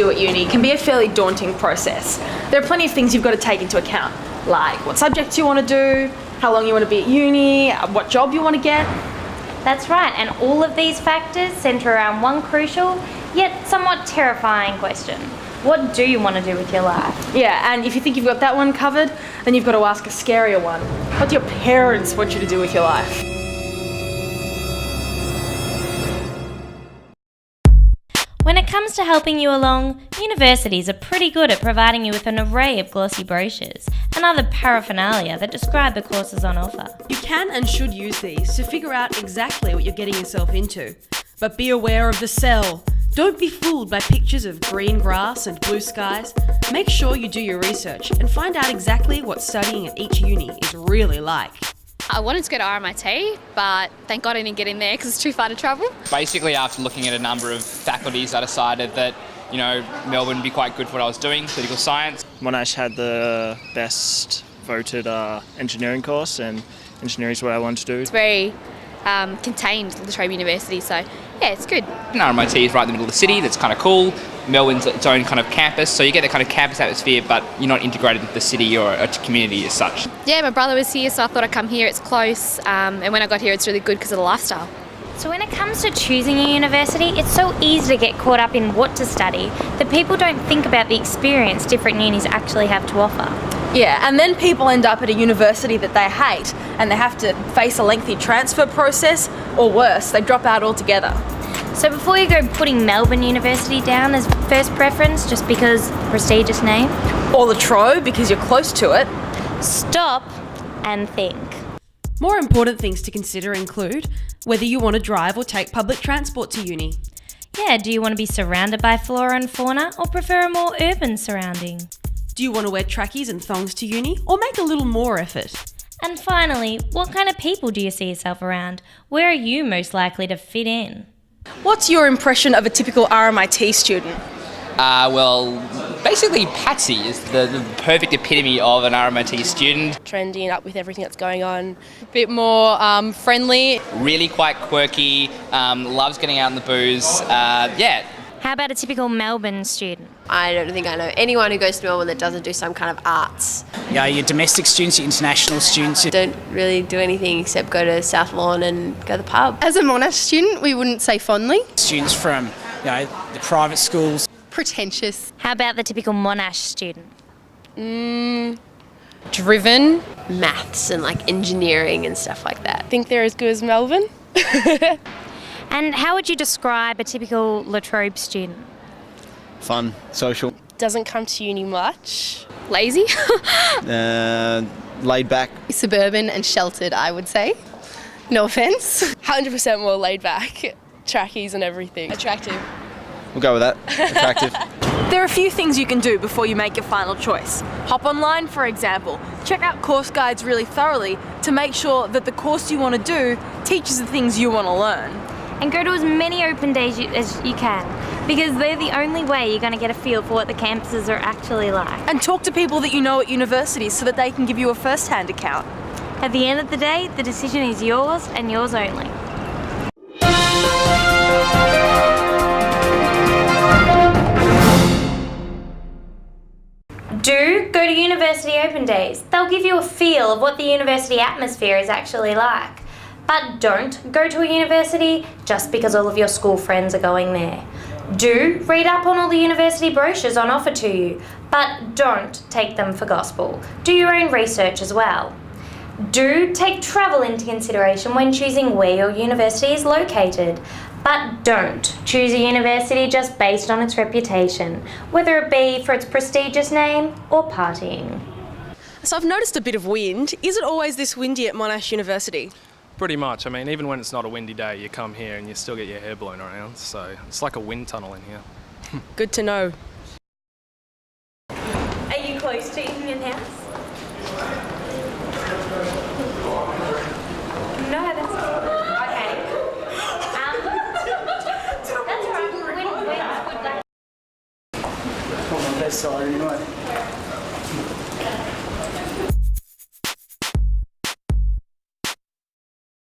do at uni can be a fairly daunting process. There are plenty of things you've got to take into account, like what subjects you want to do, how long you want to be at uni, what job you want to get. That's right, and all of these factors centre around one crucial, yet somewhat terrifying question. What do you want to do with your life? Yeah, and if you think you've got that one covered, then you've got to ask a scarier one. What do your parents want you to do with your life? When it comes to helping you along, universities are pretty good at providing you with an array of glossy brochures and other paraphernalia that describe the courses on offer. You can and should use these to figure out exactly what you're getting yourself into. But be aware of the sell. Don't be fooled by pictures of green grass and blue skies. Make sure you do your research and find out exactly what studying at each uni is really like. I wanted to go to RMIT, but thank God I didn't get in there because it's too far to travel. Basically, after looking at a number of faculties, I decided that, Melbourne would be quite good for what I was doing, political science. Monash had the best voted engineering course, and engineering is what I wanted to do. It's very contained, La Trobe University, so yeah, it's good. RMIT is right in the middle of the city, that's kind of cool. Melbourne's its own kind of campus, so you get that kind of campus atmosphere, but you're not integrated with the city or a community as such. Yeah, my brother was here, so I thought I'd come here. It's close, and when I got here, it's really good because of the lifestyle. So when it comes to choosing a university, it's so easy to get caught up in what to study that people don't think about the experience different unis actually have to offer. Yeah, and then people end up at a university that they hate and they have to face a lengthy transfer process, or worse, they drop out altogether. So before you go putting Melbourne University down as first preference just because prestigious name, Or La Trobe because you're close to it. stop and think. More important things to consider include whether you want to drive or take public transport to uni. Yeah, do you want to be surrounded by flora and fauna or prefer a more urban surrounding? Do you want to wear trackies and thongs to uni or make a little more effort? And finally, what kind of people do you see yourself around? Where are you most likely to fit in? What's your impression of a typical RMIT student? Basically Patsy is the perfect epitome of an RMIT student. Trendy and up with everything that's going on. A bit more friendly. Really quite quirky, loves getting out in the booze, How about a typical Melbourne student? I don't think I know anyone who goes to Melbourne that doesn't do some kind of arts. Yeah, your domestic students, your international students. Don't really do anything except go to South Lawn and go to the pub. As a Monash student, we wouldn't say fondly. Students from, the private schools. Pretentious. How about the typical Monash student? Driven. Maths and engineering and stuff like that. Think they're as good as Melbourne. And how would you describe a typical La Trobe student? Fun, social, Doesn't come to uni much. Lazy. laid back. Suburban and sheltered, I would say. No offence. 100% more laid back. Trackies and everything. Attractive. We'll go with that. Attractive. There are a few things you can do before you make your final choice. Hop online, for example. Check out course guides really thoroughly to make sure that the course you want to do teaches the things you want to learn. And go to as many open days as you can, because they're the only way you're going to get a feel for what the campuses are actually like. And talk to people that you know at universities so that they can give you a first-hand account. At the end of the day, the decision is yours and yours only. Do go to university open days. They'll give you a feel of what the university atmosphere is actually like. But don't go to a university just because all of your school friends are going there. Do read up on all the university brochures on offer to you, but don't take them for gospel. Do your own research as well. Do take travel into consideration when choosing where your university is located, but don't choose a university just based on its reputation, whether it be for its prestigious name or partying. So I've noticed a bit of wind. Is it always this windy at Monash University? Pretty much. I mean, even when it's not a windy day, you come here and you still get your hair blown around. So it's like a wind tunnel in here. Good to know. Are you close to Union House? No, that's okay. That's all right. When's good day? On my best side anyway.